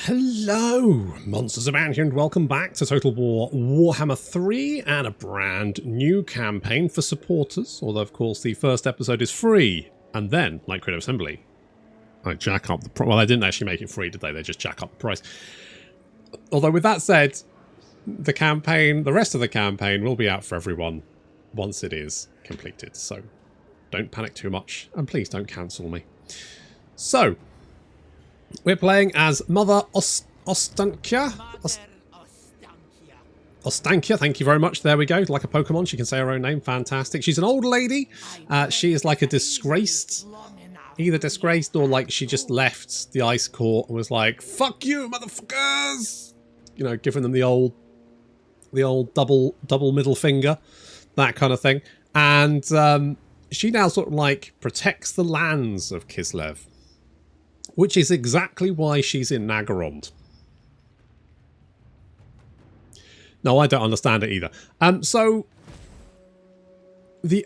Hello, Monsters of here, and welcome back to Total War Warhammer 3 and a brand new campaign for supporters, although of course the first episode is free, and then, like Creative Assembly, I jack up the price. Well, they didn't actually make it free, did they? They just jack up the price. Although with that said, the rest of the campaign will be out for everyone once it is completed, so don't panic too much, and please don't cancel me. So, we're playing as Mother Ostankya. Ostankya, thank you very much. There we go. Like a Pokemon, she can say her own name. Fantastic. She's an old lady. She is like a disgraced, either disgraced or like she just left the Ice Court and was like, "Fuck you, motherfuckers!" You know, giving them the old double middle finger, that kind of thing. And she now sort of like protects the lands of Kislev, which is exactly why she's in Naggarond. No, I don't understand it either. So the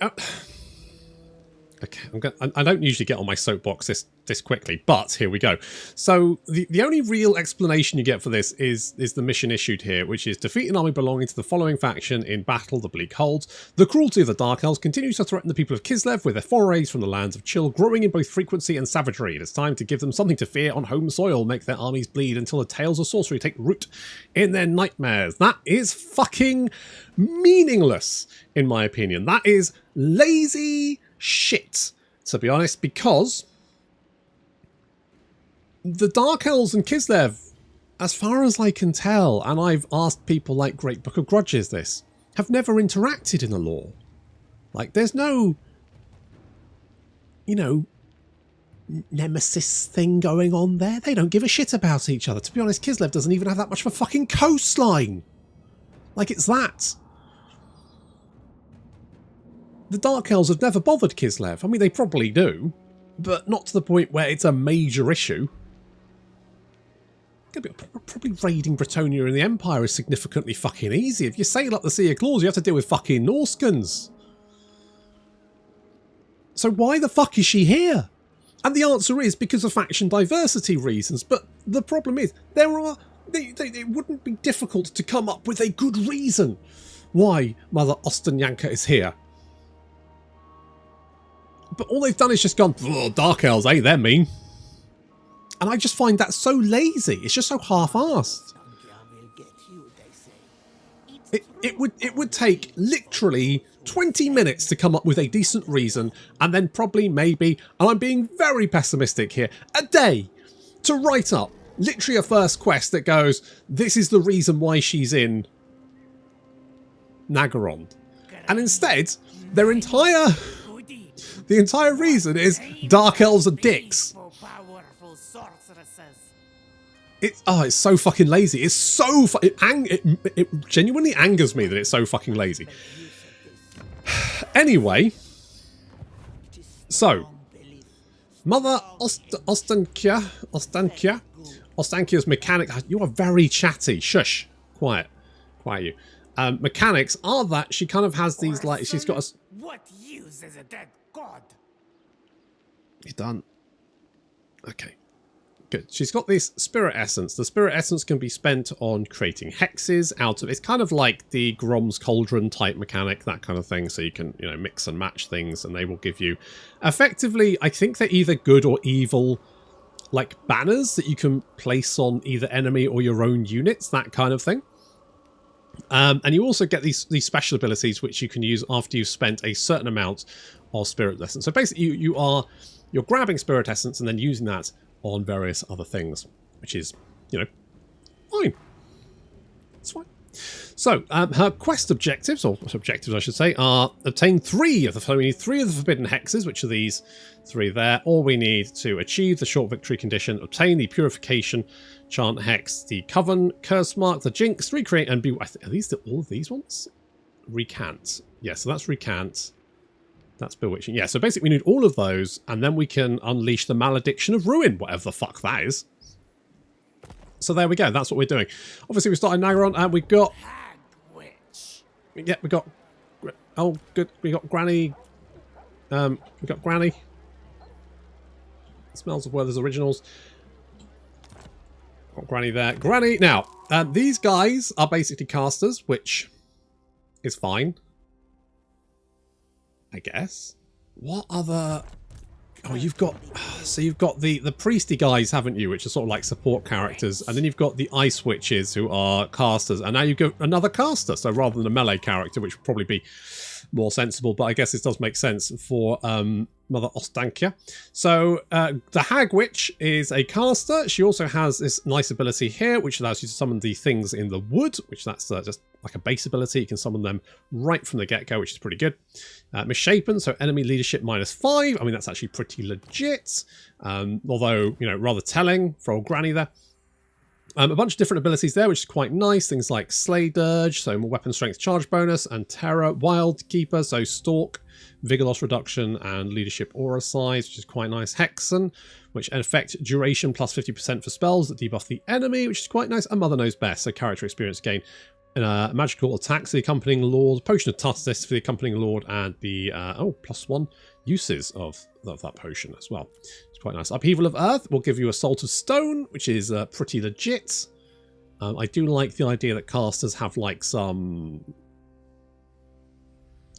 okay, I don't usually get on my soapbox this quickly, but here we go. So the only real explanation you get for this is the mission issued here, which is defeat an army belonging to the following faction in battle the Bleak Holds. The cruelty of the Dark Elves continues to threaten the people of Kislev with their forays from the lands of Chill growing in both frequency and savagery. It is time to give them something to fear on home soil, make their armies bleed until the tales of sorcery take root in their nightmares. That is fucking meaningless, in my opinion. That is lazy shit, to be honest, because the Dark Elves and Kislev, as far as I can tell, and I've asked people like Great Book of Grudges this, have never interacted in the lore. Like, there's no, you know, nemesis thing going on there. They don't give a shit about each other. To be honest, Kislev doesn't even have that much of a fucking coastline. Like, it's that. The Dark Elves have never bothered Kislev. I mean, they probably do, but not to the point where it's a major issue. Probably raiding Bretonnia and the Empire is significantly fucking easy. If you sail up the Sea of Claws, you have to deal with fucking Norskans. So why the fuck is she here? And the answer is because of faction diversity reasons. But the problem is, it wouldn't be difficult to come up with a good reason why Mother Ostankya is here. But all they've done is just gone, "Oh, Dark Elves, eh? They're mean." And I just find that so lazy. It's just so half-assed. It would take literally 20 minutes to come up with a decent reason, and then probably maybe, and I'm being very pessimistic here, a day to write up literally a first quest that goes, this is the reason why she's in Naggarond. And instead, the entire reason is Dark Elves are dicks. It's so fucking lazy. It's so it genuinely angers me that it's so fucking lazy. Anyway, so Mother Ostankya's mechanic. You are very chatty. Shush, quiet you. Mechanics are that she kind of has these like she's got a. What use is a dead god? You're done. Okay. Good. She's got this spirit essence. The spirit essence can be spent on creating hexes out of... It's kind of like the Grom's Cauldron type mechanic, that kind of thing. So you can, you know, mix and match things and they will give you... Effectively, I think they're either good or evil, like banners that you can place on either enemy or your own units, that kind of thing. And you also get these special abilities which you can use after you've spent a certain amount of spirit essence. So basically you're grabbing spirit essence and then using that on various other things, which is, you know, fine. It's fine. So, her quest objectives, or objectives I should say, are obtain 3 of the... So we need 3 of the forbidden hexes, which are these 3 there. Or we need to achieve the short victory condition, obtain the purification chant hex, the coven, curse mark, the jinx, recreate, and be... Are these all of these ones? Recant. Yeah, so that's recant. That's bewitching. Yeah, so basically we need all of those, and then we can unleash the malediction of ruin, whatever the fuck that is. So there we go. That's what we're doing. Obviously, we started Naggarond, and we got... Yeah, we got... Oh, good. We got Granny. We got Granny. Smells of Werther's Originals. got Granny there. Granny, now, these guys are basically casters, which is fine. I guess. What other... Oh, you've got... So you've got the priesty guys, haven't you? Which are sort of like support characters. And then you've got the ice witches who are casters. And now you've got another caster. So rather than a melee character, which would probably be more sensible. But I guess this does make sense for Mother Ostankya. So the Hag Witch is a caster. She also has this nice ability here, which allows you to summon the things in the wood, which that's just like a base ability. You can summon them right from the get-go, which is pretty good. Misshapen, so enemy leadership -5. I mean, that's actually pretty legit. Although, you know, rather telling for old Granny there. A bunch of different abilities there, which is quite nice. Things like Slay Dirge, so more weapon strength charge bonus, and Terror. Wild Keeper, so Stalk, Vigor loss reduction, and leadership aura size, which is quite nice. Hexen, which affect duration plus 50% for spells that debuff the enemy, which is quite nice. And Mother Knows Best, so character experience gain. Magical attacks for the accompanying lord, potion of toughness for the accompanying lord, and the +1 uses of that potion as well. It's quite nice. Upheaval of Earth will give you Assault of Stone, which is pretty legit. I do like the idea that casters have like some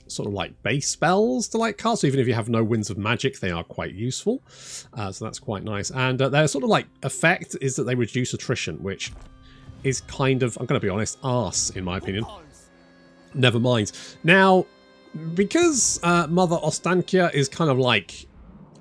sort of like base spells to like cast. So even if you have no winds of magic, they are quite useful. So that's quite nice. And their sort of like effect is that they reduce attrition, which is kind of, I'm going to be honest, arse in my opinion. Never mind. Now, because Mother Ostankya is kind of like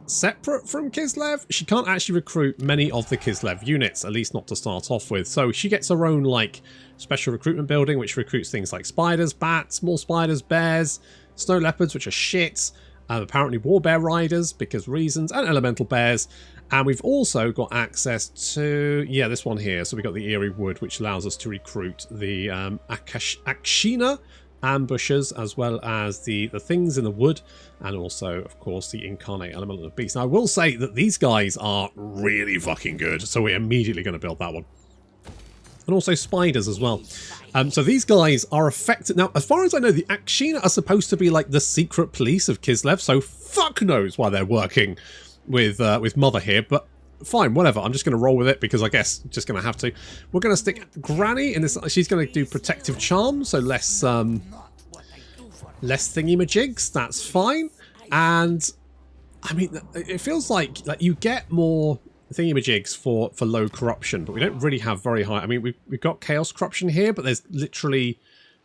separate from Kislev, she can't actually recruit many of the Kislev units, at least not to start off with. So she gets her own like special recruitment building, which recruits things like spiders, bats, small spiders, bears, snow leopards, which are shit, apparently war bear riders because reasons, and elemental bears. And we've also got access to, yeah, this one here. So we've got the Eerie Wood, which allows us to recruit the Akshina ambushers, as well as the things in the wood, and also, of course, the Incarnate Element of the Beast. Now, I will say that these guys are really fucking good, so we're immediately going to build that one. And also spiders as well. So these guys are effective. Now, as far as I know, the Akshina are supposed to be like the secret police of Kislev, so fuck knows why they're working with Mother here, but fine, whatever. I'm just going to roll with it because I guess just going to have to. We're going to stick Granny in this. She's going to do Protective Charm, so less thingy-majigs. That's fine. And I mean, it feels like you get more thingy-majigs for low corruption, but we don't really have very high. I mean, we've got Chaos Corruption here, but there's literally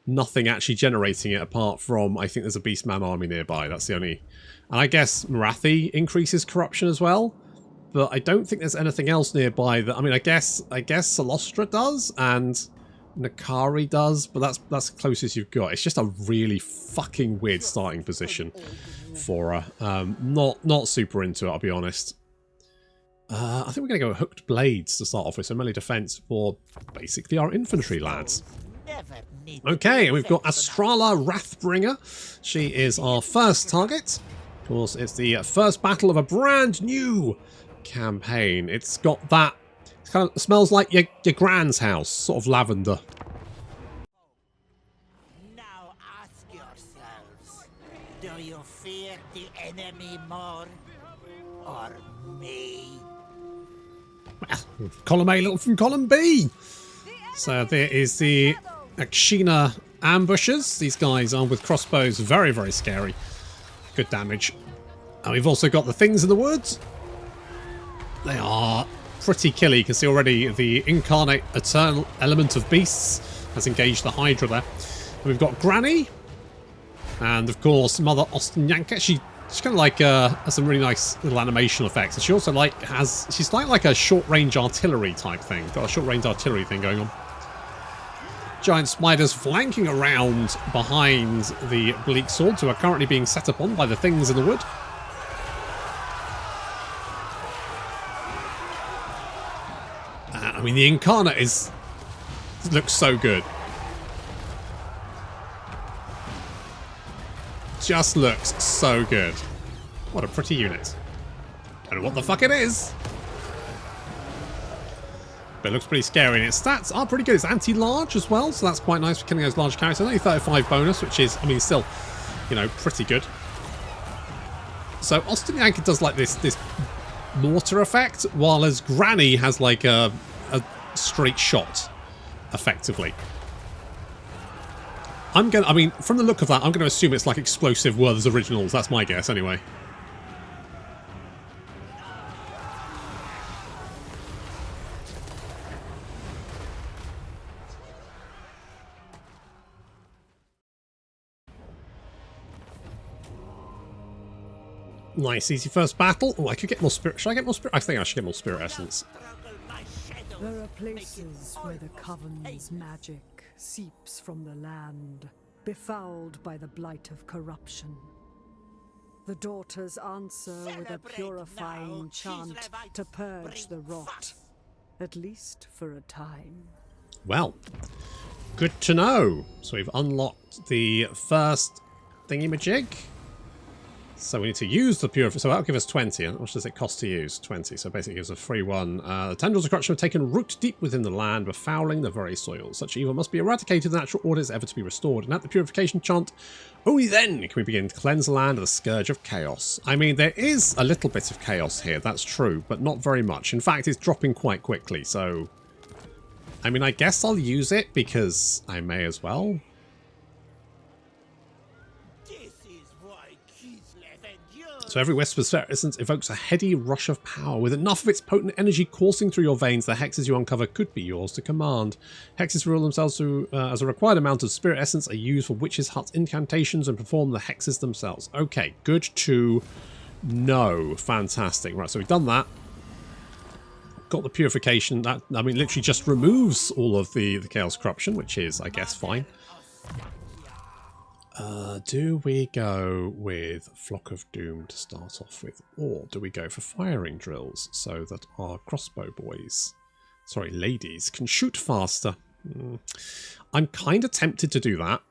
nothing actually generating it apart from, I think there's a Beastman army nearby. That's the only. And I guess Marathi increases corruption as well, but I don't think there's anything else nearby that. I mean, I guess Salostra does and Nakari does, but that's the closest you've got. It's just a really fucking weird starting position for her. Not super into it, I'll be honest. I think we're going to go Hooked Blades to start off with, so melee defense for basically our infantry lads. Okay, and we've got Astrala Wrathbringer. She is our first target. Of course, it's the first battle of a brand new campaign. It's got that, it kind of smells like your grand's house, sort of lavender. Now ask yourselves, do you fear the enemy more, or me? Well, column A, little from column B. So there is the Akshina ambushers. These guys are with crossbows, very, very scary. Good damage. And we've also got the things in the woods. They are pretty killy. You can see already the Incarnate Eternal Element of Beasts has engaged the Hydra there. And we've got Granny. And of course, Mother Ostankya. She's kind of like has some really nice little animation effects. And she also like she's like a short range artillery type thing. Got a short range artillery thing going on. Giant spiders flanking around behind the Bleak Swords, who are currently being set upon by the things in the wood. I mean, the Incarnate looks so good. Just looks so good. What a pretty unit. Don't know what the fuck it is. But it looks pretty scary, and its stats are pretty good. It's anti-large as well, so that's quite nice for killing those large characters. Only 35 bonus, which is, I mean, still, you know, pretty good. So Ostankya does like this mortar effect, while as Granny has like a straight shot, effectively. I mean, from the look of that, I'm going to assume it's like explosive Werther's Originals. That's my guess, anyway. Nice, easy first battle. Oh, I could get more spirit. Should I get more spirit? I think I should get more spirit essence. There are places where the Coven's magic seeps from the land, befouled by the blight of corruption. The daughters answer with a purifying chant to purge the rot, at least for a time. Well, good to know. So we've unlocked the first thingy-majig. So we need to use the purifier. So that'll give us 20. How much does it cost to use? 20. So basically it gives a free one. The tendrils of corruption have taken root deep within the land, befouling the very soil. Such evil must be eradicated, the natural order is ever to be restored. And at the purification chant, only then can we begin to cleanse the land of the scourge of chaos. I mean, there is a little bit of chaos here, that's true, but not very much. In fact, it's dropping quite quickly, so... I mean, I guess I'll use it because I may as well. So every wisp of spirit essence evokes a heady rush of power. With enough of its potent energy coursing through your veins, the hexes you uncover could be yours to command. Hexes reveal themselves through, as a required amount of spirit essence are used for witches' huts incantations and perform the hexes themselves. Okay, good to know. Fantastic. Right, so we've done that. Got the purification. That, I mean, literally just removes all of the chaos corruption, which is, I guess, fine. Do we go with Flock of Doom to start off with, or do we go for firing drills so that our crossbow boys, sorry, ladies, can shoot faster? I'm kind of tempted to do that.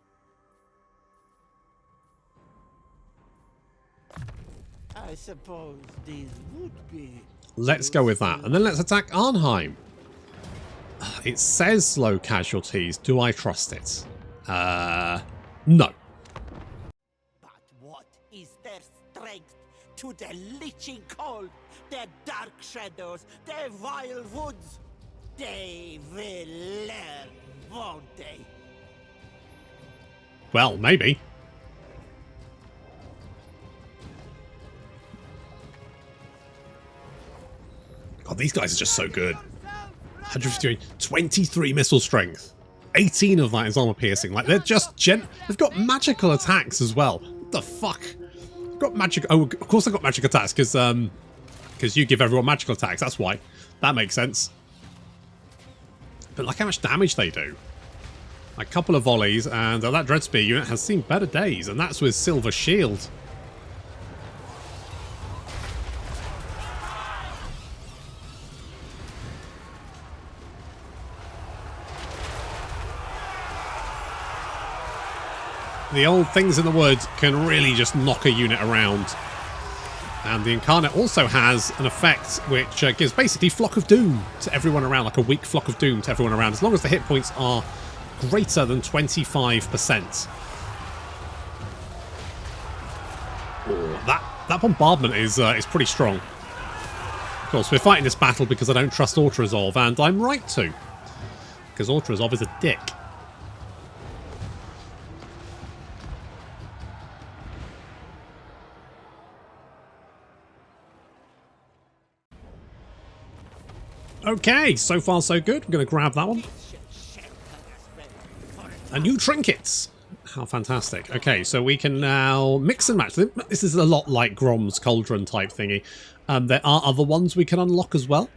I suppose these would be... Let's go with that, and then let's attack Arnheim. It says low casualties. Do I trust it? No. To the leeching cold, the dark shadows, the vile woods. They will learn, won't they? Well, maybe. God, these guys are just so good. 153, 23 missile strength. 18 of that is armor piercing. Like, they're just they've got magical attacks as well. What the fuck? Got magic. Oh, of course I got magic attacks because you give everyone magical attacks. That's why. That makes sense. But like how much damage they do. A couple of volleys, and that Dreadspear unit has seen better days, and that's with Silver Shield. The old things in the woods can really just knock a unit around. And the Incarnate also has an effect which gives basically Flock of Doom to everyone around, like a weak Flock of Doom to everyone around, as long as the hit points are greater than 25%. Oh, that bombardment is pretty strong. Of course, we're fighting this battle because I don't trust Auto-Resolve, and I'm right to. Because Auto-Resolve is a dick. Okay, so far so good. We're going to grab that one. A new trinkets. How fantastic. Okay, so we can now mix and match. This is a lot like Grom's Cauldron type thingy. There are other ones we can unlock as well.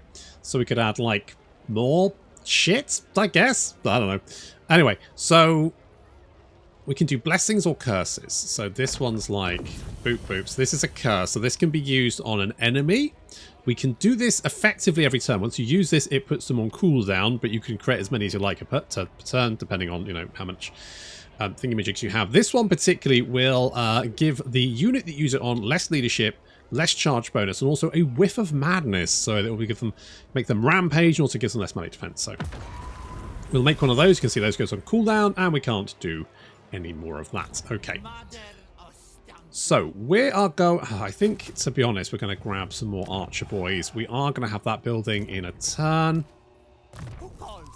So we could add, like, more shit, I guess. I don't know. Anyway, so we can do blessings or curses. So this one's like boop boops. This is a curse. So this can be used on an enemy. We can do this effectively every turn. Once you use this, it puts them on cooldown, but you can create as many as you like per turn, depending on, you know, how much thingamajigs you have. This one particularly will give the unit that you use it on less leadership, less charge bonus, and also a whiff of madness. So it will make them rampage, and also gives them less melee defense. So we'll make one of those. You can see those goes on cooldown, and we can't do any more of that. Okay. So, we are going... I think, to be honest, we're going to grab some more Archer Boys. We are going to have that building in a turn. Who calls?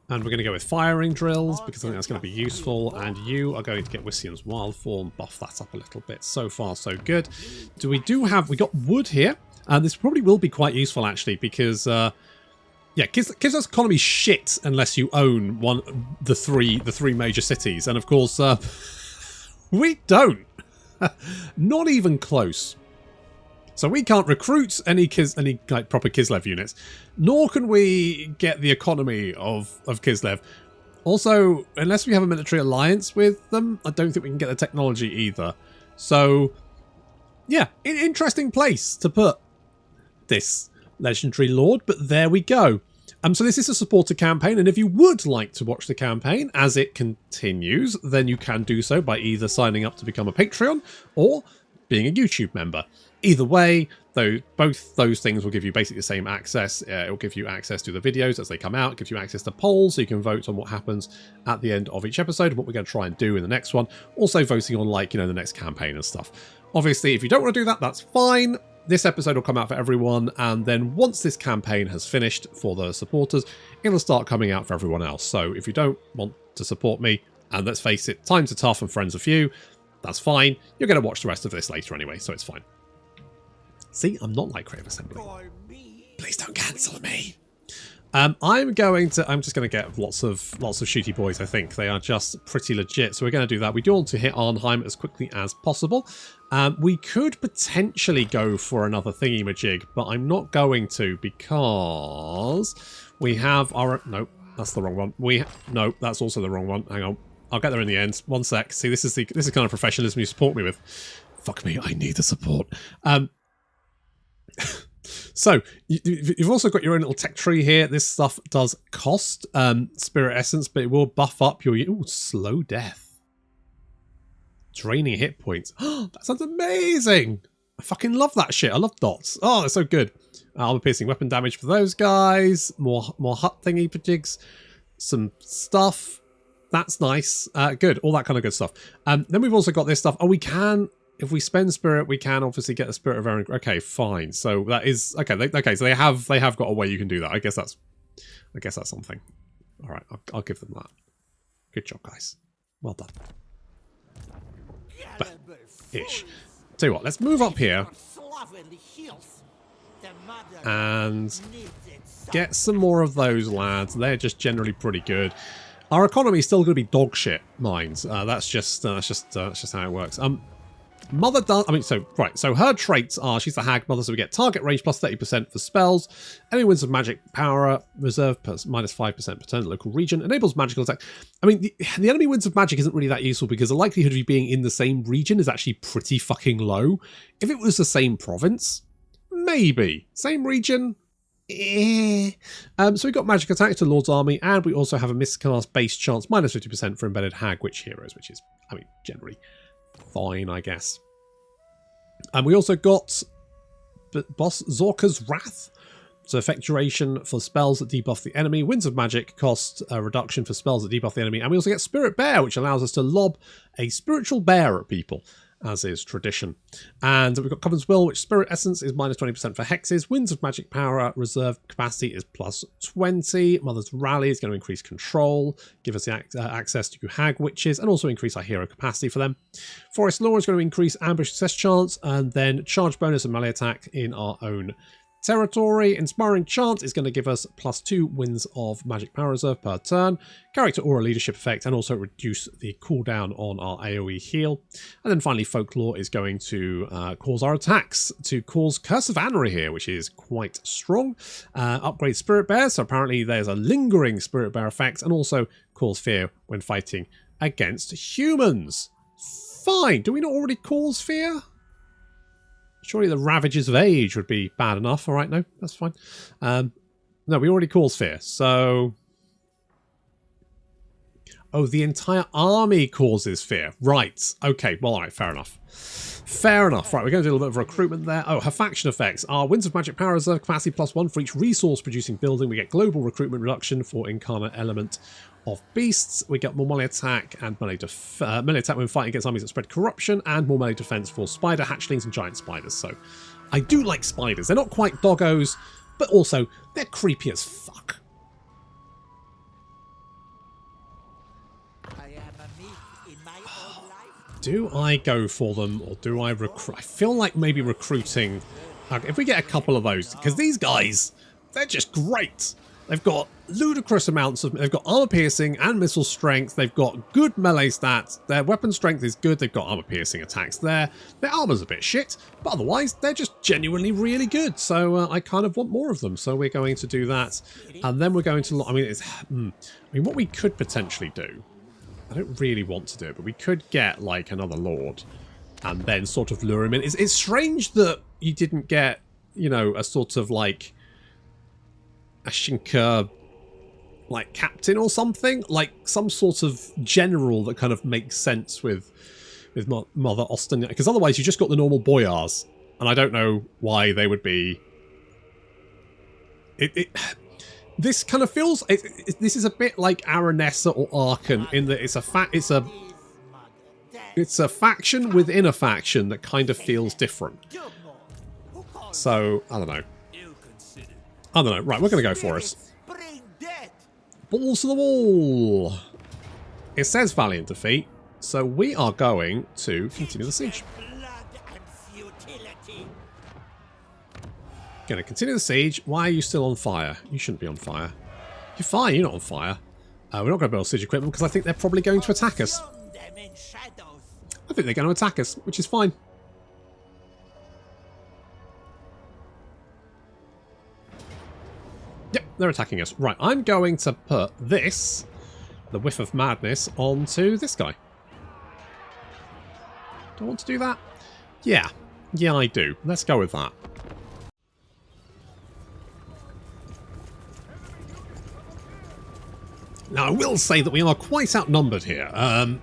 And we're going to go with firing drills because I think that's going to be useful. And you are going to get Wissian's Wild Form, buff that up a little bit. So far, so good. We got wood here. And this probably will be quite useful, actually, because, yeah, Kislav's economy shit unless you own the three major cities. And, of course, we don't. Not even close. So we can't recruit any like proper Kislev units, nor can we get the economy of Kislev. Also, unless we have a military alliance with them, I don't think we can get the technology either. So, yeah, an interesting place to put this legendary lord, but there we go. So this is a supporter campaign, and if you would like to watch the campaign as it continues, then you can do so by either signing up to become a Patreon or being a YouTube member. Either way, though, both those things will give you basically the same access. It will give you access to the videos as they come out, give you access to polls so you can vote on what happens at the end of each episode, what we're going to try and do in the next one. Also voting on, like, the next campaign and stuff. Obviously, if you don't want to do that, that's fine. This episode will come out for everyone, and then once this campaign has finished for the supporters, it'll start coming out for everyone else. So if you don't want to support me, and let's face it, times are tough and friends are few, that's fine. You're going to watch the rest of this later anyway, so it's fine. See, I'm not like Creative Assembly. Please don't cancel me. I'm just going to get lots of shooty boys, I think. They are just pretty legit. So we're going to do that. We do want to hit Arnheim as quickly as possible. We could potentially go for another thingy-majig, but I'm not going to because we have our... Nope, that's the wrong one. No, that's also the wrong one. Hang on. I'll get there in the end. One sec. See, this is kind of professionalism you support me with. Fuck me, I need the support. So, you've also got your own little tech tree here. This stuff does cost Spirit Essence, but it will buff up your... Ooh, slow death. Draining hit points. Oh, that sounds amazing. I fucking love that shit. I love dots. Oh, they're so good. Armor piercing weapon damage for those guys. More hut thingy jigs. Some stuff. That's nice. Good. All that kind of good stuff. Then we've also got this stuff. Oh, we can... If we spend spirit, we can obviously get the spirit of Aaron. Okay, fine. So that is okay. Okay, so they have got a way you can do that. I guess that's something. All right, I'll give them that. Good job, guys. Well done. Ish. Tell you what, let's move up here and get some more of those lads. They're just generally pretty good. Our economy is still going to be dog shit, mines. That's just how it works. Mother does, so her traits are, she's the hag mother, so we get target range plus 30% for spells, enemy winds of magic power, reserve minus 5% per turn, local region, enables magical attack. I mean, the enemy winds of magic isn't really that useful because the likelihood of you being in the same region is actually pretty fucking low. If it was the same province, maybe. Same region, So we got magic attack to Lord's Army, and we also have a miscast base chance minus 50% for embedded hag witch heroes, which is, I mean, generally fine, I guess. And we also got boss Zorka's Wrath. So effect duration for spells that debuff the enemy. Winds of Magic cost a reduction for spells that debuff the enemy. And we also get Spirit Bear, which allows us to lob a spiritual bear at people, as is tradition. And we've got Covenant's Will, which Spirit Essence is minus 20% for hexes. Winds of Magic Power, reserve capacity is plus 20. Mother's Rally is going to increase control, give us the access to hag witches, and also increase our hero capacity for them. Forest Law is going to increase ambush success chance, and then charge bonus and melee attack in our own territory. Inspiring Chant is going to give us plus 2 Winds of Magic Power Reserve per turn, character aura leadership effect, and also reduce the cooldown on our AoE heal. And then finally, Folklore is going to cause our attacks to cause Curse of Anri here, which is quite strong. Upgrade Spirit Bear, so apparently there's a lingering Spirit Bear effect, and also cause fear when fighting against humans. Fine. Do we not already cause fear? Surely the Ravages of Age would be bad enough. All right, no, that's fine. No, we already cause fear, so... Oh, the entire army causes fear. Right, okay, well, all right, fair enough. Fair enough. Right, we're going to do a little bit of recruitment there. Oh, her faction effects are Winds of Magic Power Reserve capacity plus 1 for each resource-producing building. We get global recruitment reduction for incarnate element of beasts. We get more melee attack and melee attack when fighting against armies that spread corruption, and more melee defense for spider hatchlings and giant spiders. So I do like spiders. They're not quite doggos, but also they're creepy as fuck. Do I go for them or do I recruit? I feel like maybe recruiting. If we get a couple of those, because these guys, they're just great. They've got ludicrous amounts of. They've got armor piercing and missile strength. They've got good melee stats. Their weapon strength is good. They've got armor piercing attacks there. Their armor's a bit shit, but otherwise they're just genuinely really good. So I kind of want more of them. So we're going to do that, and then we're going to. I mean, what we could potentially do. I don't really want to do it, but we could get like another lord, and then sort of lure him in. It's strange that you didn't get, you know, a sort of like a Shinka like captain or something, like some sort of general that kind of makes sense with Mother Ostankya, because otherwise you just got the normal boyars, and I don't know why they would be. This kind of feels. This is a bit like Aranessa or Arkan in that it's a faction within a faction that kind of feels different. So I don't know. I don't know. Right, we're going to go for it. Balls to the wall. It says valiant defeat, so we are going to continue the siege. Going to continue the siege. Why are you still on fire? You shouldn't be on fire. You're fine. You're not on fire. We're not going to build siege equipment because I think they're probably going to attack us. I think they're going to attack us, which is fine. Yep, they're attacking us. Right, I'm going to put this, the Whiff of Madness, onto this guy. Do I want to do that? Yeah. Yeah, I do. Let's go with that. Now, I will say that we are quite outnumbered here.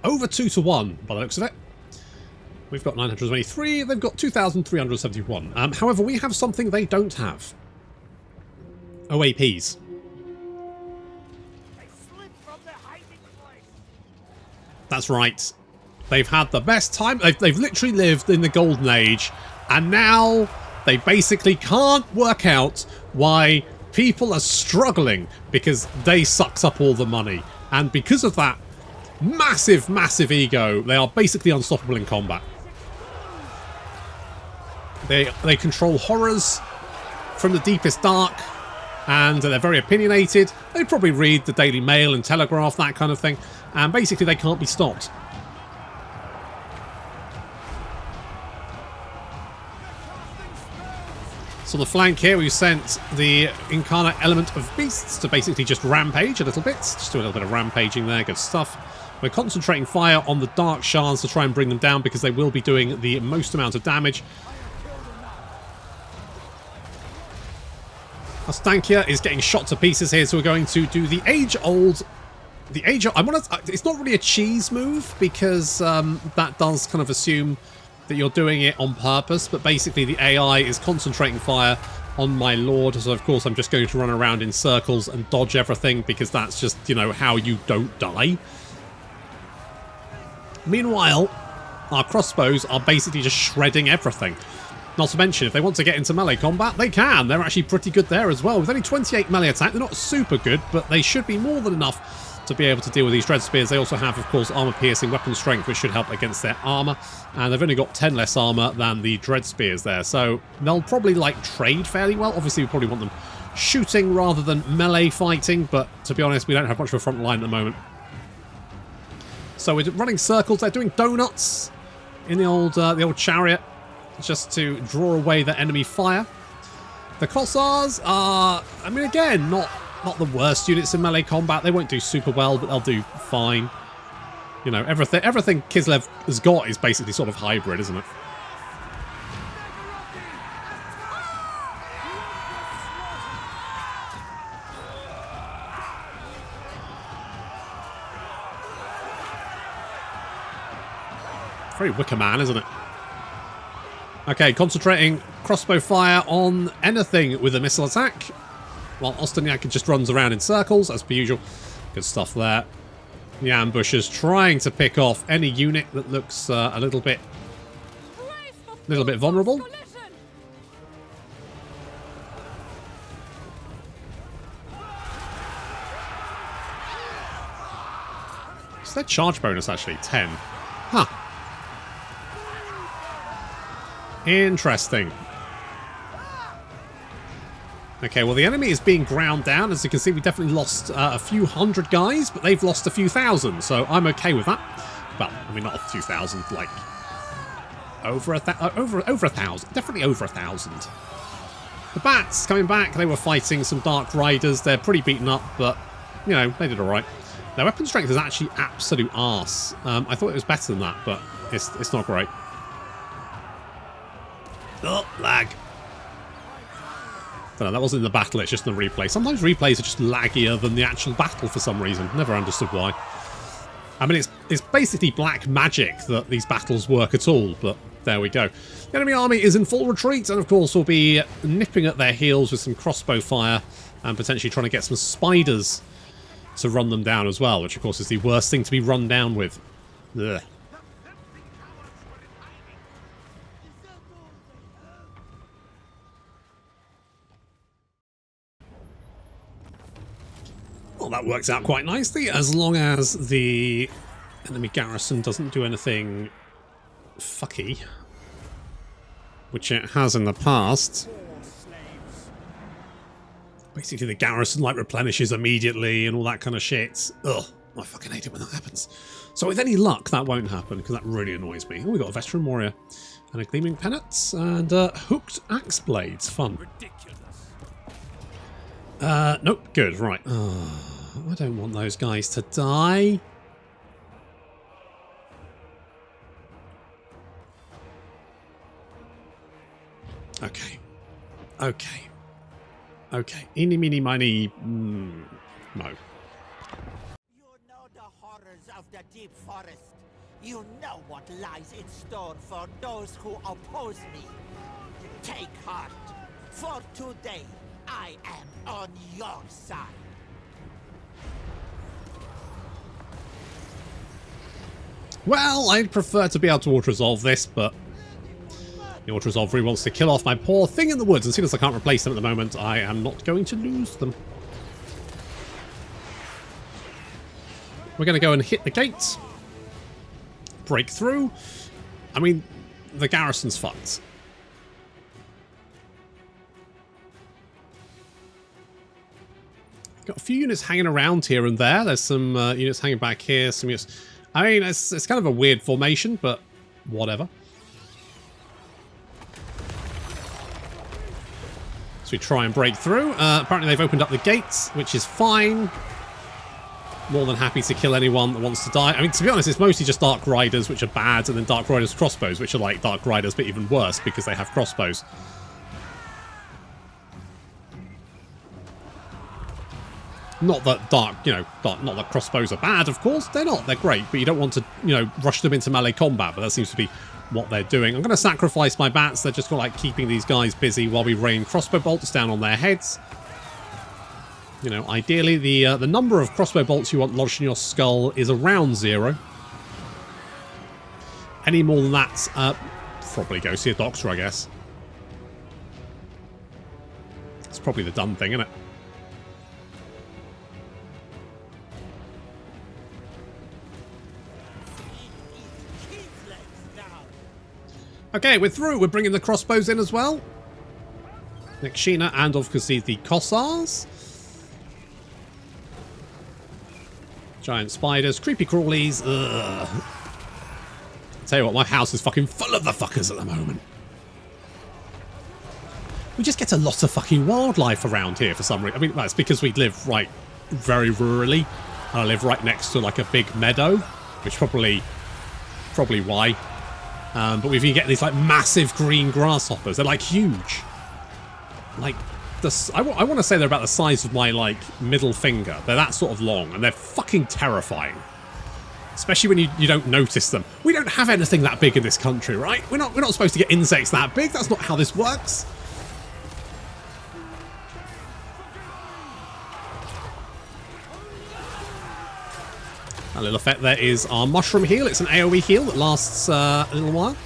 Over 2 to 1, by the looks of it. We've got 923, they've got 2,371. However, we have something they don't have. OAPs. That's right. They've had the best time. They've literally lived in the golden age, and now they basically can't work out why people are struggling because they sucks up all the money. And because of that massive, massive ego, they are basically unstoppable in combat. They control horrors from the deepest dark, and they're very opinionated. They probably read the Daily Mail and Telegraph, that kind of thing, and basically they can't be stopped. So the flank here, we've sent the incarnate element of beasts to basically just rampage a little bit. Just do a little bit of rampaging there, good stuff. We're concentrating fire on the dark shards to try and bring them down because they will be doing the most amount of damage. Ostankya is getting shot to pieces here, so we're going to do the age-old... it's not really a cheese move because that does kind of assume that you're doing it on purpose, but basically the AI is concentrating fire on my lord, so of course I'm just going to run around in circles and dodge everything because that's just, you know, how you don't die. Meanwhile, our crossbows are basically just shredding everything. Not to mention, if they want to get into melee combat, they can. They're actually pretty good there as well. With only 28 melee attack, they're not super good, but they should be more than enough to be able to deal with these dread spears. They also have, of course, armor-piercing weapon strength, which should help against their armor. And they've only got 10 less armor than the dread spears there. So they'll probably, like, trade fairly well. Obviously, we probably want them shooting rather than melee fighting, but to be honest, we don't have much of a front line at the moment. So we're running circles. They're doing donuts in the old chariot, just to draw away the enemy fire. The Corsairs are, I mean, again, not the worst units in melee combat. They won't do super well, but they'll do fine. You know, everything Kislev has got is basically sort of hybrid, isn't it? Very Wicker Man, isn't it? Okay, concentrating crossbow fire on anything with a missile attack. While Ostankya just runs around in circles, as per usual. Good stuff there. The ambushers trying to pick off any unit that looks a little bit vulnerable. Is their charge bonus actually 10? Huh. Interesting. Okay, well the enemy is being ground down. As you can see, we definitely lost a few hundred guys, but they've lost a few thousand, so I'm okay with that. Well, I mean, not a few thousand, like over a thousand. Definitely over 1,000. The bats coming back. They were fighting some Dark Riders. They're pretty beaten up, but you know, they did all right. Their weapon strength is actually absolute arse. I thought it was better than that, but it's not great. Oh, lag. Don't know, that wasn't in the battle, it's just in the replay. Sometimes replays are just laggier than the actual battle for some reason. Never understood why. I mean, it's basically black magic that these battles work at all, but there we go. The enemy army is in full retreat, and of course we'll be nipping at their heels with some crossbow fire and potentially trying to get some spiders to run them down as well, which of course is the worst thing to be run down with. Ugh. Well, that works out quite nicely, as long as the enemy garrison doesn't do anything fucky, which it has in the past. Basically, the garrison like replenishes immediately and all that kind of shit. Ugh, I fucking hate it when that happens. So with any luck, that won't happen, because that really annoys me. Oh, we got a veteran warrior and a gleaming pennant and hooked axe blades. Fun. Nope. Good. Right. Oh, I don't want those guys to die. Okay. Okay. Okay. Eeny, meeny, miny, mo. You know the horrors of the deep forest. You know what lies in store for those who oppose me. Take heart, for today I am on your side. Well, I'd prefer to be able to auto-resolve this, but the auto-resolve really wants to kill off my poor thing in the woods. As soon as I can't replace them at the moment, I am not going to lose them. We're going to go and hit the gates. Break through. I mean, the garrison's fucked. Got a few units hanging around here and there. There's some units hanging back here. Some units. I mean, it's kind of a weird formation, but whatever. So we try and break through. Apparently they've opened up the gates, which is fine. More than happy to kill anyone that wants to die. I mean, to be honest, it's mostly just Dark Riders, which are bad, and then Dark Riders crossbows, which are like Dark Riders, but even worse because they have crossbows. Not that not that crossbows are bad, of course. They're not. They're great, but you don't want to, rush them into melee combat. But that seems to be what they're doing. I'm going to sacrifice my bats. They're just like keeping these guys busy while we rain crossbow bolts down on their heads. Ideally, the number of crossbow bolts you want lodged in your skull is around 0. Any more than that, probably go see a doctor, I guess. It's probably the done thing, isn't it? Okay, we're through. We're bringing the crossbows in as well. Nekshina and obviously the Corsairs. Giant spiders, creepy crawlies. Ugh. I'll tell you what, my house is fucking full of the fuckers at the moment. We just get a lot of fucking wildlife around here for some reason. I mean, that's because we live very rurally. And I live right next to like a big meadow, which probably why. But we've been getting these like massive green grasshoppers. They're like huge. Like, I want to say they're about the size of my like middle finger. They're that sort of long, and they're fucking terrifying. Especially when you don't notice them. We don't have anything that big in this country, right? We're not supposed to get insects that big. That's not how this works. A little effect there is our mushroom heal. It's an AoE heal that lasts a little while.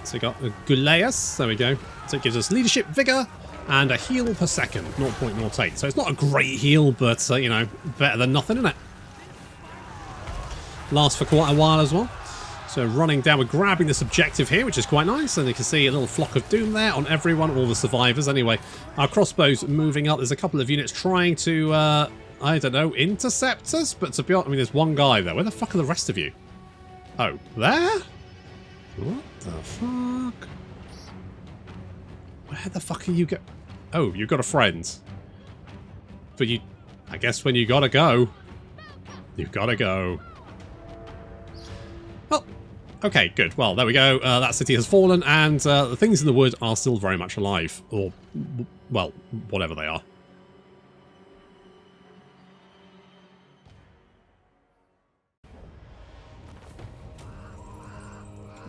So we got a Guleus. There we go. So it gives us leadership, vigor, and a heal per second, 0.08. So it's not a great heal, but better than nothing, isn't it? Lasts for quite a while as well. So So running down, we're grabbing this objective here, which is quite nice. And you can see a little flock of doom there on everyone, all the survivors. Anyway, our crossbows moving up. There's a couple of units trying to, I don't know, intercept us. But to be honest, I mean, there's one guy there. Where the fuck are the rest of you? Oh, there? What the fuck? Where the fuck are you go? Oh, you got a friend. But you, I guess when you gotta go, you gotta go. Well, okay, good. Well, there we go. That city has fallen, and the things in the wood are still very much alive. Or, well, whatever they are.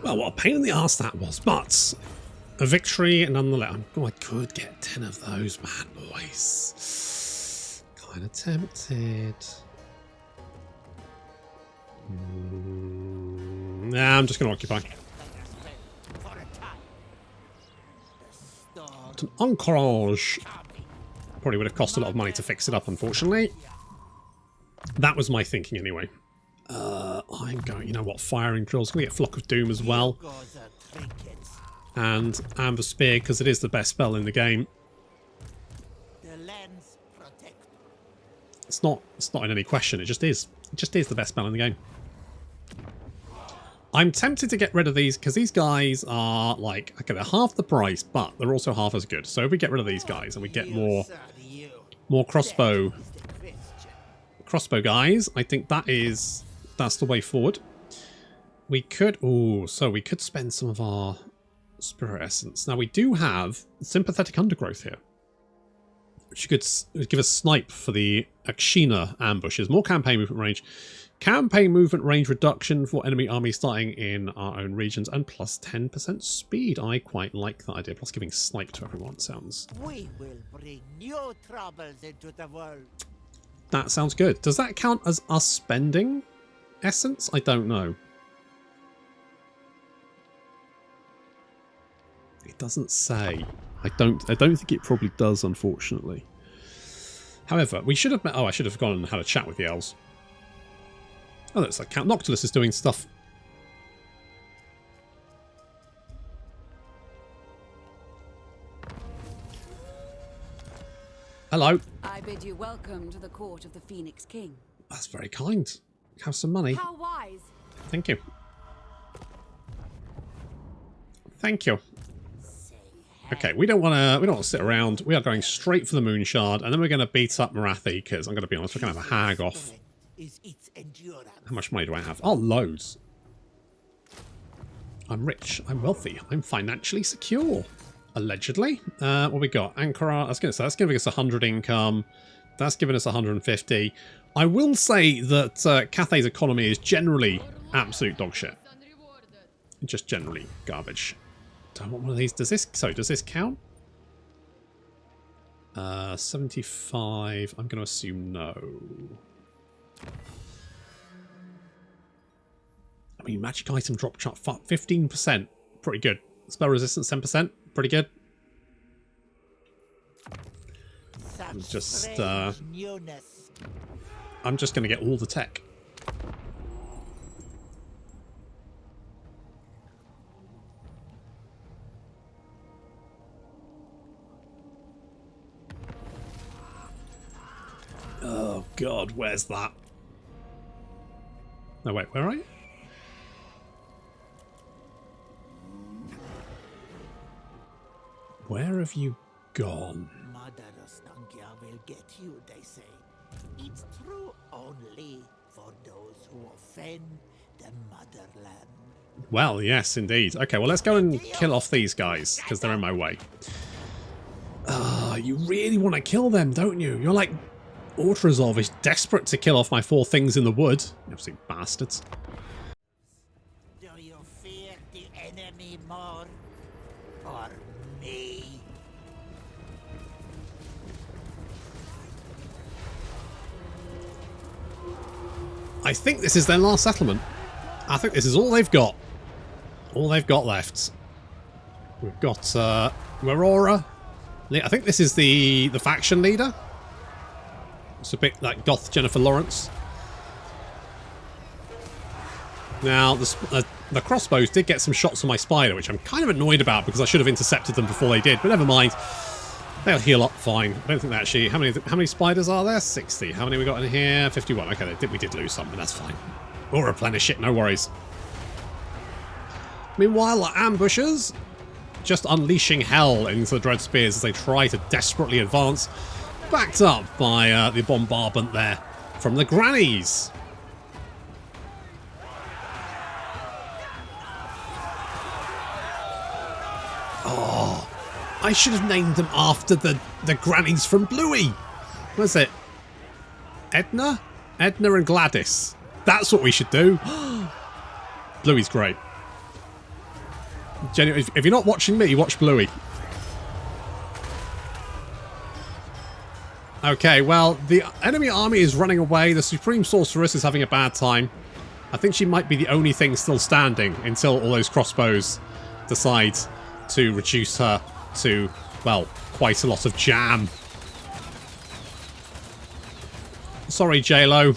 Well, what a pain in the arse that was, but a victory nonetheless. Oh, I could get 10 of those bad boys. Kind of tempted. Nah, I'm just going to occupy. It's an anchorage. Probably would have cost a lot of money to fix it up, unfortunately. That was my thinking anyway. I'm going, you know what, firing drills. Going to get Flock of Doom as well. And Amber Spear, because it is the best spell in the game. It's not in any question, it just is. It just is the best spell in the game. I'm tempted to get rid of these, because these guys are like, okay, they're half the price, but they're also half as good. So if we get rid of these guys and we get more crossbow guys, I think that's the way forward. We could, so we could spend some of our Spirit Essence. Now we do have Sympathetic Undergrowth here, which could give us snipe for the Akshina ambushes. More campaign movement range. Campaign movement range reduction for enemy armies starting in our own regions, and plus 10% speed. I quite like that idea. Plus giving snipe to everyone sounds... We will bring new troubles into the world. That sounds good. Does that count as us spending essence? I don't know. It doesn't say. I don't think it probably does, unfortunately. However, we should have met... Oh, I should have gone and had a chat with the elves. Oh, that's like Count Noctilus is doing stuff. Hello. I bid you welcome to the court of the Phoenix King. That's very kind. Have some money. How wise. Thank you. Thank you. Okay, we don't want to sit around. We are going straight for the Moon Shard, and then we're going to beat up Marathi, because I'm going to be honest, we're going to have a hag off. How much money do I have? Oh, loads. I'm rich. I'm wealthy. I'm financially secure. Allegedly. What we got? Ankara. I was going to say, that's giving us 100 income. That's giving us 150. I will say that Cathay's economy is generally absolute dog shit. Just generally garbage. Do I want one of these? Does this count? 75. I'm going to assume no. I mean, magic item drop chart 15%. Pretty good. Spell resistance 10%. Pretty good. I'm just going to get all the tech. Oh god, where's that? No, wait, where are you? Where have you gone? Mother Ostankya will get you, they say. It's true only for those who offend the motherland. Well, yes, indeed. Okay, well, let's go and kill off these guys, because they're in my way. You really want to kill them, don't you? You're like... Ortrazov is desperate to kill off my 4 things in the wood. You absolute bastards. Do you fear the enemy more? Or me? I think this is their last settlement. I think this is all they've got. All they've got left. We've got Aurora. I think this is the faction leader. It's a bit like goth Jennifer Lawrence. Now, The crossbows did get some shots on my spider, which I'm kind of annoyed about because I should have intercepted them before they did, but never mind. They'll heal up fine. I don't think they actually... How many spiders are there? 60. How many we got in here? 51. Okay, we did lose some, but that's fine. We'll replenish it, no worries. Meanwhile, our ambushers just unleashing hell into the Dread Spears as they try to desperately advance, backed up by the bombardment there from the grannies. Oh, I should have named them after the grannies from Bluey. What is it? Edna? Edna and Gladys. That's what we should do. Bluey's great. Genuinely, if you're not watching me, watch Bluey. Okay, well, the enemy army is running away. The Supreme Sorceress is having a bad time. I think she might be the only thing still standing until all those crossbows decide to reduce her to, well, quite a lot of jam. Sorry, J-Lo.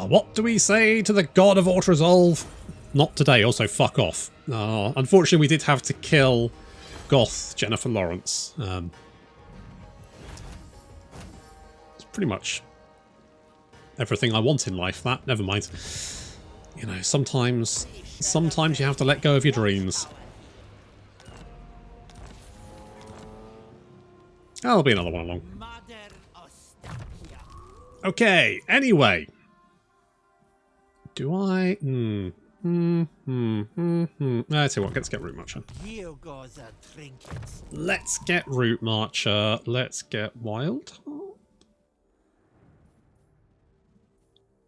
What do we say to the god of auto-resolve? Not today, also fuck off. Unfortunately, we did have to kill Goth Jennifer Lawrence. It's pretty much everything I want in life, that. Never mind. You know, sometimes you have to let go of your dreams. There'll be another one along. Mother Ostankya. Okay, anyway. Do I... I'll tell you what, let's get Root Marcher. Here goes a trinket. Let's get Root Marcher. Let's get Wild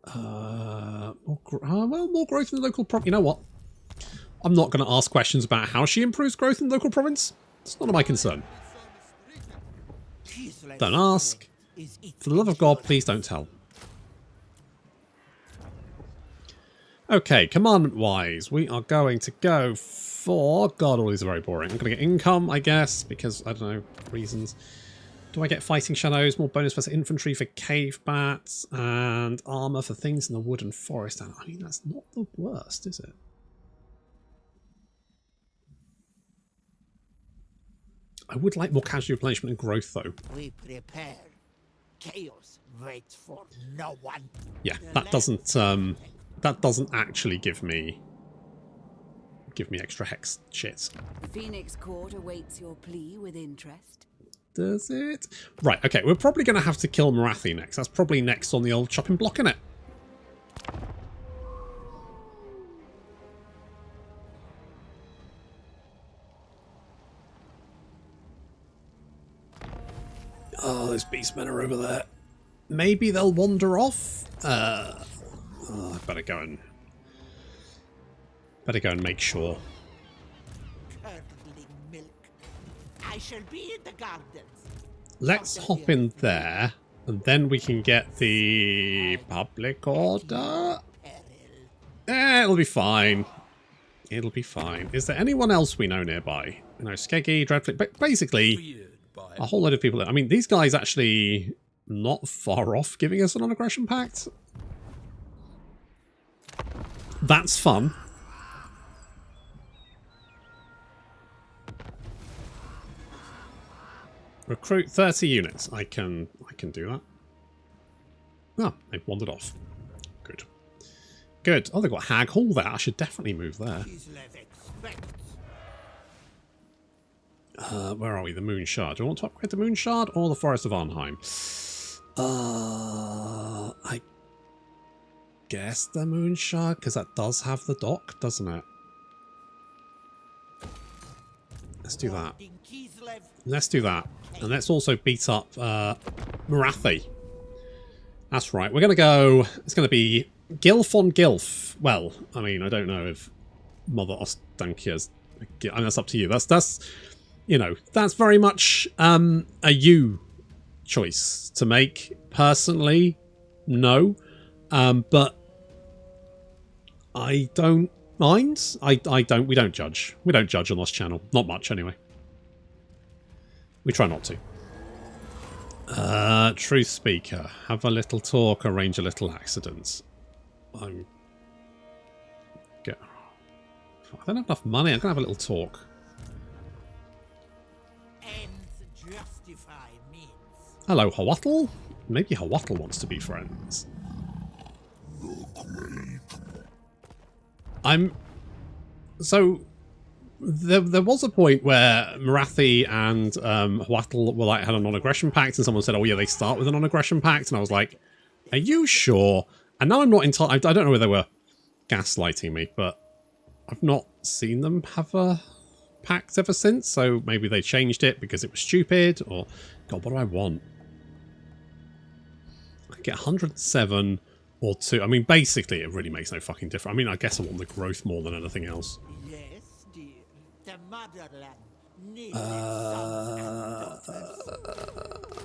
Heart. More growth in the local province. You know what? I'm not going to ask questions about how she improves growth in the local province. It's none of my concern. Don't ask. For the love of God, please don't tell. Okay, commandment-wise, we are going to go for... God, all these are very boring. I'm going to get income, I guess, because, I don't know, reasons. Do I get fighting shadows, more bonus for infantry for cave bats, and armor for things in the wood and forest? And I mean, that's not the worst, is it? I would like more casualty replenishment and growth, though. We prepare. Chaos waits for no one. Yeah, that doesn't actually give me extra hex shit. The Phoenix Court awaits your plea with interest. Does it? Right, okay, we're probably going to have to kill Marathi next. That's probably next on the old chopping block, innit? Oh, those beastmen are over there. Maybe they'll wander off? I better go and make sure. Curdling milk. I shall be in the gardens. Let's hop in there, and then we can get the public order. It'll be fine. It'll be fine. Is there anyone else we know nearby? You know, Skeggy, Dreadfleet, but basically a whole load of people. I mean, these guys actually not far off giving us a non-aggression pact. That's fun. Recruit 30 units. I can do that. Oh, they've wandered off. Good. Good. Oh, they've got Hag Hall there. I should definitely move there. Where are we? The Moon Shard. Do I want to upgrade the Moon Shard or the Forest of Arnheim? I guess the Moon Shard, because that does have the dock, doesn't it? Let's do that. Let's do that. And let's also beat up Marathi. That's right. We're going to go... It's going to be Gilf on Gilf. Well, I mean, I don't know if Mother Ostankya's... I mean, that's up to you. That's you know, that's very much a you choice to make. Personally, no. But I don't mind. We don't judge. We don't judge on this channel. Not much, anyway. We try not to. Truth speaker. Have a little talk, arrange a little accident. I don't have enough money. I'm going to have a little talk. Ends justify means. Hello, Hawattle. Maybe Hawattle wants to be friends. So there was a point where Marathi and Hawattle were like had a non-aggression pact, and someone said, "Oh yeah, they start with a non-aggression pact," and I was like, "Are you sure?" And now I'm not entirely. I don't know whether they were gaslighting me, but I've not seen them have a pact ever since. So maybe they changed it because it was stupid, or God, what do I want? I get 107 or 2. I mean, basically, it really makes no fucking difference. I mean, I guess I want the growth more than anything else. Yes, dear. The motherland needs its sons and daughters.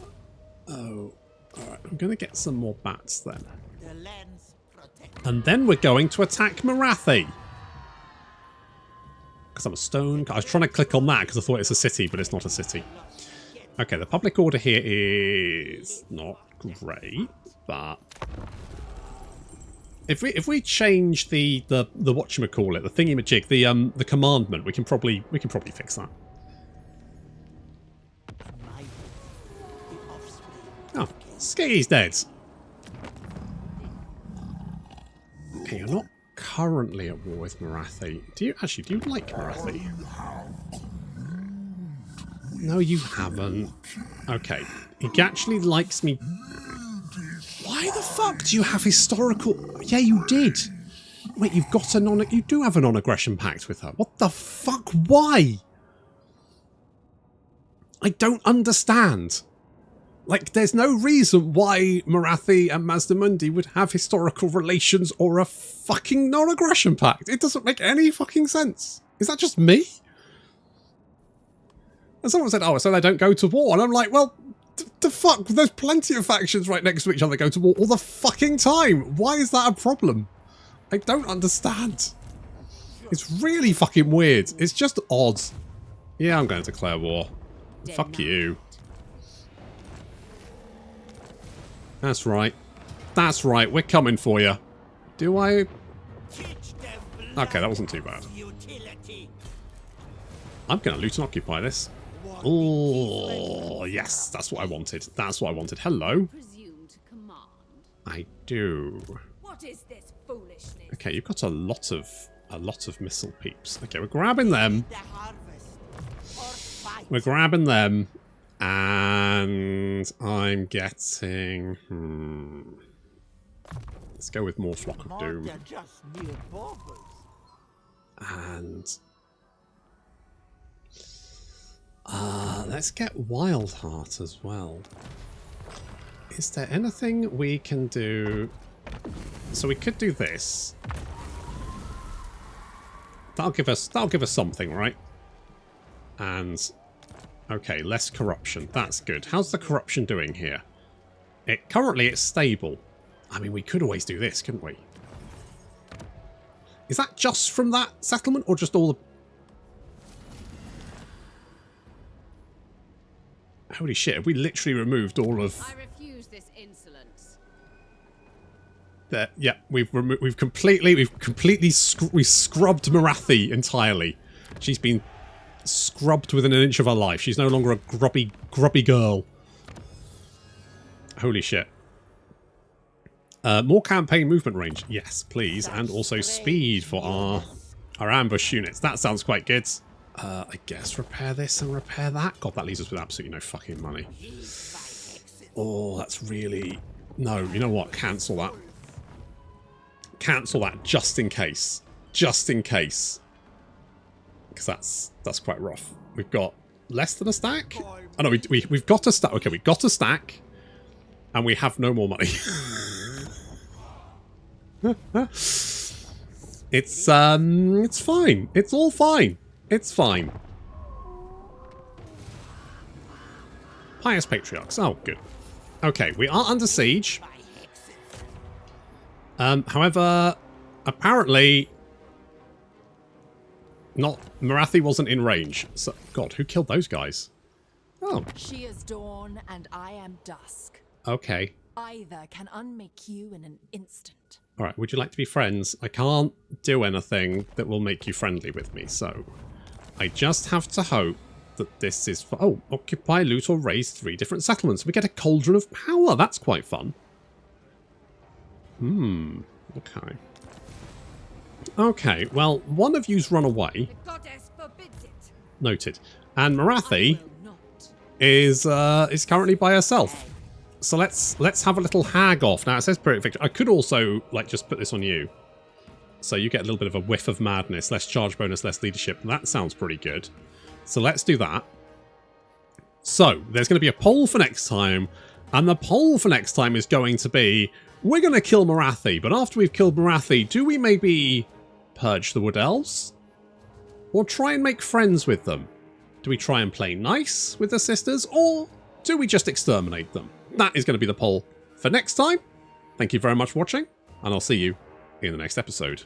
Oh, alright. I'm going to get some more bats then. The lands protect. And then we're going to attack Marathi. Because I'm a stone. I was trying to click on that because I thought it's a city, but it's not a city. Okay, the public order here is not great, but if we change the whatchamacallit, the thingy-majig, the commandment, we can probably fix that. Oh, Skiggy's dead. Okay, you're not currently at war with Marathi. Do you like Marathi? No, you haven't. Okay, he actually likes me. Why the fuck do you have historical? Yeah, you did. Wait, you've got a you do have a non-aggression pact with her. What the fuck? Why? I don't understand. Like, there's no reason why Marathi and Mazdamundi would have historical relations or a fucking non-aggression pact. It doesn't make any fucking sense. Is that just me? And someone said, oh, so they don't go to war. And I'm like, well, the fuck? There's plenty of factions right next to each other that go to war all the fucking time. Why is that a problem? I don't understand. It's really fucking weird. It's just odd. Yeah, I'm going to declare war. Fuck you. That's right. That's right. We're coming for you. Do I? Okay, that wasn't too bad. I'm going to loot and occupy this. Oh, yes. That's what I wanted. That's what I wanted. Hello. I do. What is this foolishness? Okay, you've got a lot of missile peeps. Okay, we're grabbing them. We're grabbing them. And I'm getting... Let's go with more Flock of Doom. And... let's get Wildheart as well. Is there anything we can do? So we could do this. That'll give us something, right? And okay, less corruption. That's good. How's the corruption doing here? Currently it's stable. I mean, we could always do this, couldn't we? Is that just from that settlement or just all the... Holy shit, have we literally removed all of... I refuse this insolence. There, yeah, we've completely scrubbed Marathi entirely. She's been scrubbed within an inch of her life. She's no longer a grubby girl. Holy shit. More campaign movement range. Yes, please. And also speed for our ambush units. That sounds quite good. I guess repair this and repair that. God, that leaves us with absolutely no fucking money. Oh, that's really... No, you know what? Cancel that. Cancel that just in case. Just in case. Because that's quite rough. We've got less than a stack? Oh no, we've got a stack. Okay, we've got a stack. And we have no more money. It's fine. It's all fine. It's fine. Pious Patriarchs. Oh, good. Okay, we are under siege. However, apparently not... Marathi wasn't in range. So, God, who killed those guys? Oh, She is dawn and I am dusk. okay. Either can unmake you in an instant. All right, would you like to be friends? I can't do anything that will make you friendly with me, so I just have to hope that this is... Oh, occupy, loot, or raise 3 different settlements. We get a cauldron of power. That's quite fun. Okay. Okay, well, one of you's run away. The goddess forbids it. Noted. And Marathi I will not. is currently by herself. So let's have a little hag off. Now it says Spirit Victory. I could also like just put this on you. So you get a little bit of a whiff of madness, less charge bonus, less leadership. That sounds pretty good. So let's do that. So there's going to be a poll for next time. And the poll for next time is going to be, we're going to kill Marathi. But after we've killed Marathi, do we maybe purge the Wood Elves? Or try and make friends with them? Do we try and play nice with the sisters? Or do we just exterminate them? That is going to be the poll for next time. Thank you very much for watching. And I'll see you in the next episode.